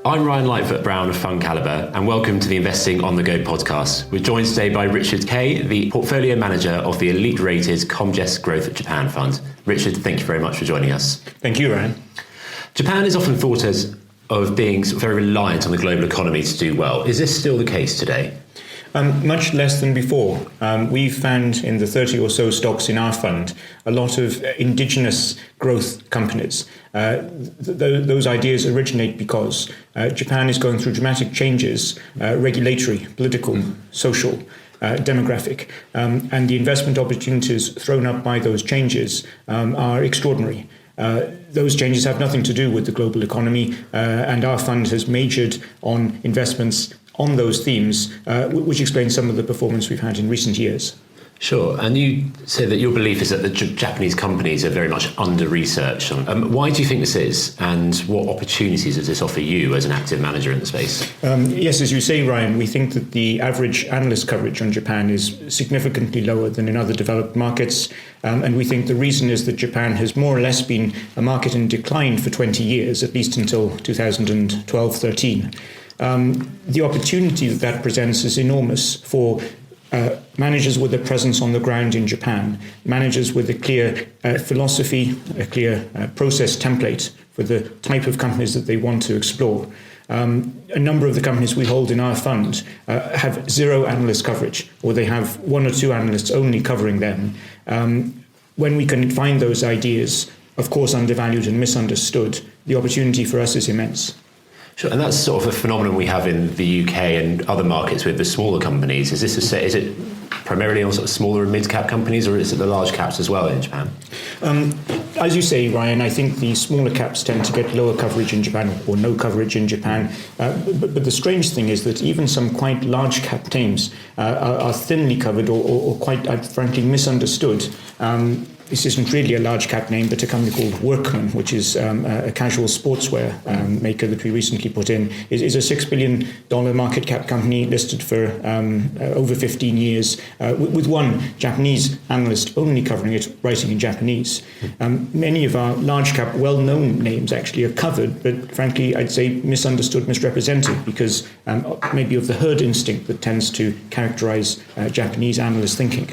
I'm Ryan Lightfoot-Brown of FundCalibre, and welcome to the Investing on the Go podcast. We're joined today by Richard Kaye, the portfolio manager of the elite-rated Comgest Growth Japan Fund. Richard, thank you very much for joining us. Thank you, Ryan. Japan is often thought of being very reliant on the global economy to do well. Is this still the case today? Much less than before. We've found in the 30 or so stocks in our fund a lot of indigenous growth companies. Those ideas originate because Japan is going through dramatic changes, regulatory, political, social, demographic, and the investment opportunities thrown up by those changes are extraordinary. Those changes have nothing to do with the global economy, and our fund has majored on investments on those themes, which explains some of the performance we've had in recent years. Sure, and you say that your belief is that the Japanese companies are very much under-researched. Why do you think this is, and what opportunities does this offer you as an active manager in the space? Yes, as you say, Ryan, we think that the average analyst coverage on Japan is significantly lower than in other developed markets, and we think the reason is that Japan has more or less been a market in decline for 20 years, at least until 2012-13. The opportunity that presents is enormous for managers with a presence on the ground in Japan, managers with a clear philosophy, a clear process template for the type of companies that they want to explore. A number of the companies we hold in our fund have zero analyst coverage, or they have one or two analysts only covering them. When we can find those ideas, of course undervalued and misunderstood, the opportunity for us is immense. Sure, and that's sort of a phenomenon we have in the UK and other markets with the smaller companies. Is it primarily on sort of smaller and mid-cap companies, or is it the large caps as well in Japan? As you say, Ryan, I think the smaller caps tend to get lower coverage in Japan, or no coverage in Japan. But the strange thing is that even some quite large cap names are thinly covered or quite frankly misunderstood. This isn't really a large cap name, but a company called Workman, which is a casual sportswear maker that we recently put in, is a $6 billion market cap company listed for over 15 years, with one Japanese analyst only covering it, writing in Japanese. Many of our large cap well-known names actually are covered, but frankly, I'd say misunderstood, misrepresented, because maybe of the herd instinct that tends to characterize Japanese analyst thinking.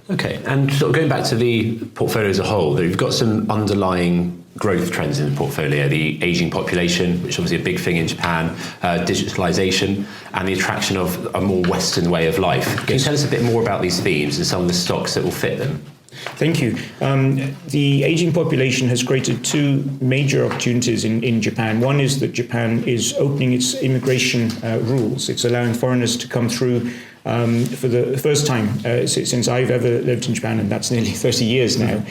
Okay, and sort of going back to the portfolio as a whole, you've got some underlying growth trends in the portfolio, the ageing population, which is obviously a big thing in Japan, digitalization, and the attraction of a more Western way of life. Can you tell us a bit more about these themes and some of the stocks that will fit them? Thank you. The aging population has created two major opportunities in Japan. One is that Japan is opening its immigration rules. It's allowing foreigners to come through for the first time since I've ever lived in Japan, and that's nearly 30 years now.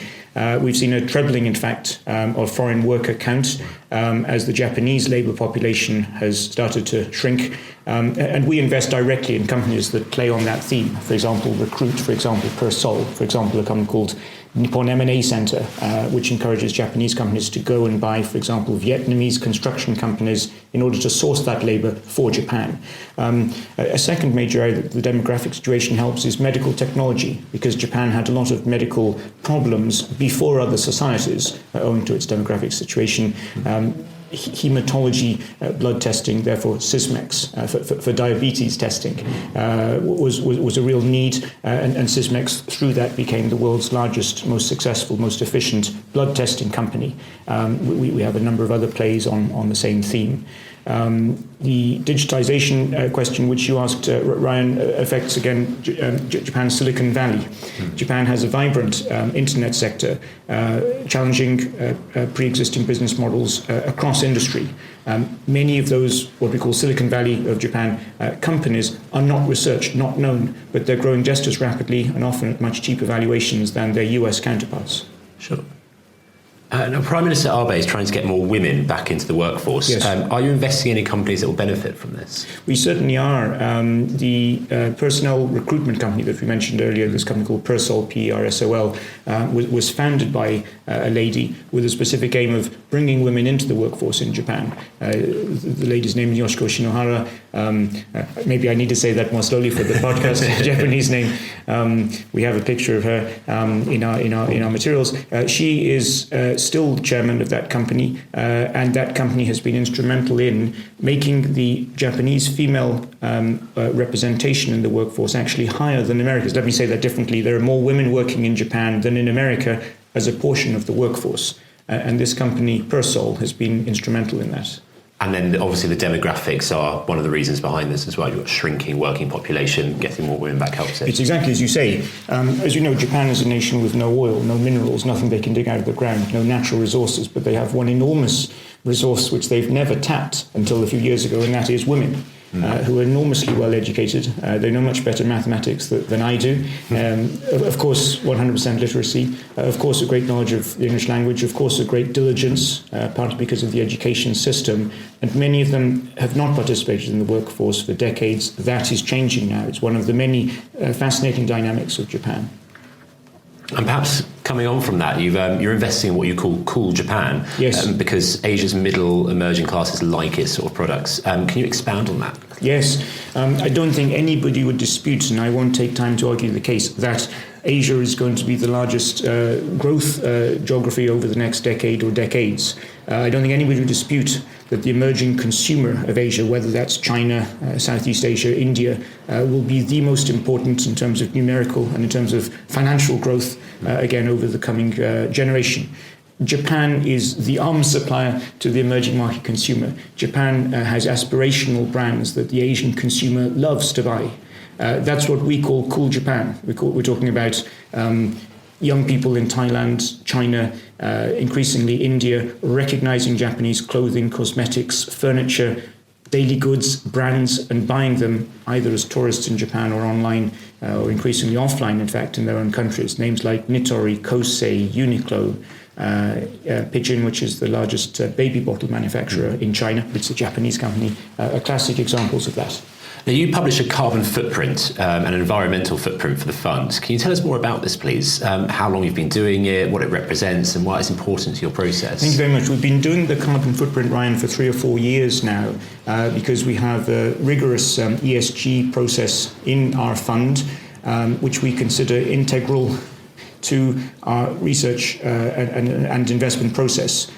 We've seen a trebling, in fact, of foreign worker count as the Japanese labour population has started to shrink. And we invest directly in companies that play on that theme. For example, Recruit, for example, Persol, for example, a company called Nippon M&A Center, which encourages Japanese companies to go and buy, for example, Vietnamese construction companies in order to source that labor for Japan. A second major area that the demographic situation helps is medical technology, because Japan had a lot of medical problems before other societies owing to its demographic situation. Hematology blood testing, therefore Sysmex for diabetes testing was a real need, and Sysmex through that became the world's largest, most successful, most efficient blood testing company. We have a number of other plays on the same theme. The digitization question which you asked, Ryan, affects again Japan's Silicon Valley. Japan has a vibrant internet sector, challenging pre-existing business models across industry. Many of those, what we call Silicon Valley of Japan companies, are not researched, not known, but they're growing just as rapidly and often at much cheaper valuations than their US counterparts. Sure. Now, Prime Minister Abe is trying to get more women back into the workforce. Yes. Are you investing in any companies that will benefit from this? We certainly are. The personnel recruitment company that we mentioned earlier, this company called Persol, P-E-R-S-O-L, was founded by a lady with a specific aim of bringing women into the workforce in Japan. The lady's name is Yoshiko Shinohara. maybe I need to say that more slowly for the podcast. Japanese name. We have a picture of her in our materials. She is still chairman of that company, and that company has been instrumental in making the Japanese female representation in the workforce actually higher than America's. Let me say that differently. There are more women working in Japan than in America as a portion of the workforce. And this company, Persol, has been instrumental in that. And then obviously the demographics are one of the reasons behind this as well. You've got shrinking working population, getting more women back helps it. It's exactly as you say. As you know, Japan is a nation with no oil, no minerals, nothing they can dig out of the ground, no natural resources, but they have one enormous resource which they've never tapped until a few years ago, and that is women. Who are enormously well educated. They know much better mathematics than I do. Of course, 100% literacy. Of course, a great knowledge of the English language. Of course, a great diligence, partly because of the education system. And many of them have not participated in the workforce for decades. That is changing now. It's one of the many fascinating dynamics of Japan. And perhaps coming on from that, you're investing in what you call Cool Japan, yes, because Asia's middle emerging classes like its sort of products. Can you expound on that? Yes, I don't think anybody would dispute, and I won't take time to argue the case, that Asia is going to be the largest growth geography over the next decade or decades. I don't think anybody would dispute that the emerging consumer of Asia, whether that's China, Southeast Asia, India, will be the most important in terms of numerical and in terms of financial growth, again, over the coming generation. Japan is the arms supplier to the emerging market consumer. Japan has aspirational brands that the Asian consumer loves to buy. That's what we call Cool Japan. We're talking about young people in Thailand, China, increasingly India, recognizing Japanese clothing, cosmetics, furniture, daily goods, brands, and buying them either as tourists in Japan or online, or increasingly offline, in fact, in their own countries. Names like Nitori, Kosei, Uniqlo, Pigeon, which is the largest baby bottle manufacturer in China. It's a Japanese company, are classic examples of that. Now, you publish a carbon footprint and an environmental footprint for the fund. Can you tell us more about this, please? How long you've been doing it, what it represents, and why it's important to your process? Thank you very much. We've been doing the carbon footprint, Ryan, for 3 or 4 years now, because we have a rigorous ESG process in our fund, which we consider integral to our research and investment process.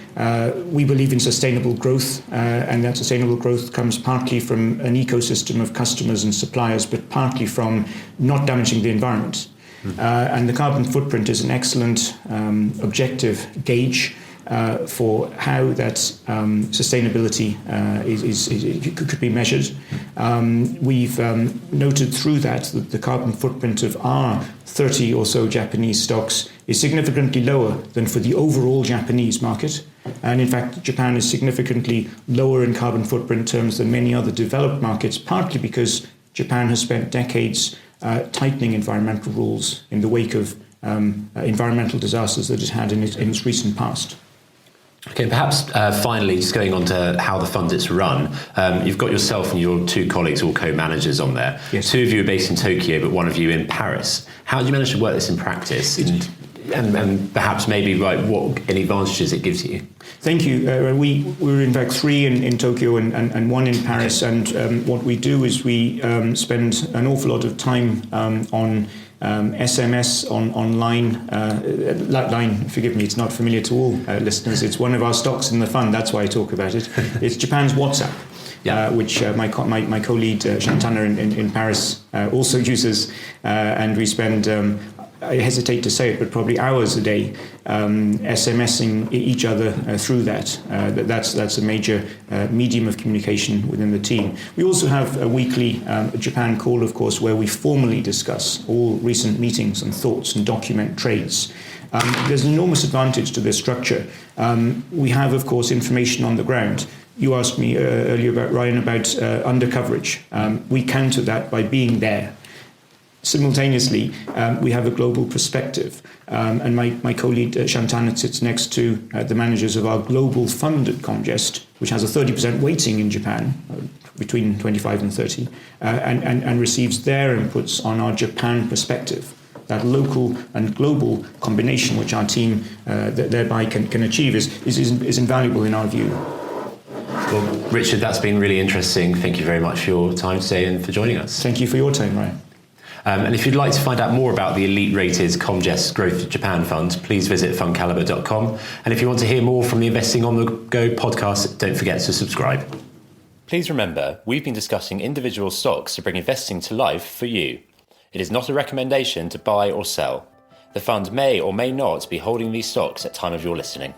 We believe in sustainable growth, and that sustainable growth comes partly from an ecosystem of customers and suppliers, but partly from not damaging the environment. And the carbon footprint is an excellent objective gauge for how that sustainability could be measured. We've noted through that the carbon footprint of our 30 or so Japanese stocks is significantly lower than for the overall Japanese market. And in fact, Japan is significantly lower in carbon footprint terms than many other developed markets, partly because Japan has spent decades tightening environmental rules in the wake of environmental disasters that it had in its recent past. Okay, perhaps finally, just going on to how the fund is run, you've got yourself and your 2 colleagues, all co-managers on there. Yes. 2 of you are based in Tokyo, but 1 of you in Paris. How do you manage to work this in practice? And perhaps maybe what any advantages it gives you? Thank you. We were in fact 3 in Tokyo and 1 in Paris. Okay. And what we do is we spend an awful lot of time on SMS online. Line, forgive me, it's not familiar to all listeners. It's one of our stocks in the fund. That's why I talk about it. It's Japan's WhatsApp. Yeah. Which my co-lead Shantana in Paris also uses, and we spend, I hesitate to say it, but probably hours a day SMSing each other through that. That's a major medium of communication within the team. We also have a weekly Japan call, of course, where we formally discuss all recent meetings and thoughts and document trades. There's an enormous advantage to this structure. We have, of course, information on the ground. You asked me earlier about Ryan about undercoverage. We counter that by being there. Simultaneously, we have a global perspective, and my co-lead Shantana sits next to the managers of our global fund at Comgest, which has a 30% weighting in Japan, between 25 and 30, and receives their inputs on our Japan perspective. That local and global combination, which our team thereby can achieve, is invaluable in our view. Well, Richard, that's been really interesting. Thank you very much for your time today and for joining us. Thank you for your time, Ryan. And if you'd like to find out more about the elite-rated Comgest Growth Japan Fund, please visit FundCalibre.com. And if you want to hear more from the Investing on the Go podcast, don't forget to subscribe. Please remember, we've been discussing individual stocks to bring investing to life for you. It is not a recommendation to buy or sell. The fund may or may not be holding these stocks at time of your listening.